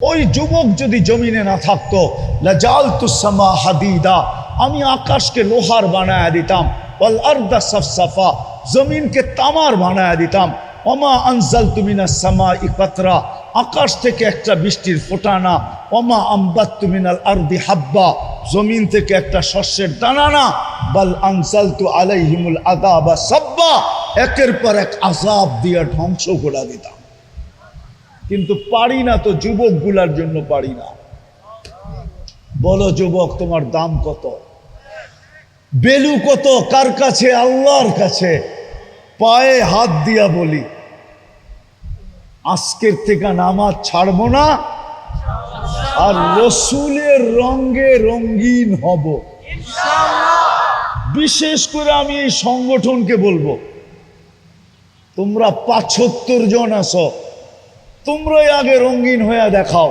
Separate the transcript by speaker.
Speaker 1: ওই যুবক যদি জমিনে না থাকতো লাজালতুস সামা হাদিদা, আমি আকাশকে লোহার বানায়া দিতাম, ওয়াল আরদা সাফসাফা, জমিনকে তামার বানায়া দিতাম, ওমা আনজালতু মিনাস সামাই কাতরা, আকাশ থেকে একটা বৃষ্টির ফোঁটা না, ওমা আমবাততু মিনাল আরদি হাব্বা, জমিন থেকে একটা শস্যের দানা না, বাল আনজালতু আলাইহিমুল আযাবা সাব্বা, একের পর এক আযাব দিয়ে ধ্বংস করে দিতাম। কিন্তু পারি না তো, যুবকগুলার জন্য পারি না। বলো যুবক, তোমার দাম কত, বেলু কত, কার কাছে? আল্লাহর কাছে। পায়ে হাত দিয়া বলি, আজকের থেকে নামাজ ছাড়বো না, আর রসুলের রঙে রঙিন হব। বিশেষ করে আমি এই সংগঠনকে বলবো, তোমরা ৭৫ জন আছো, তোমরাই আগে রঙিন হয়ে দেখাও।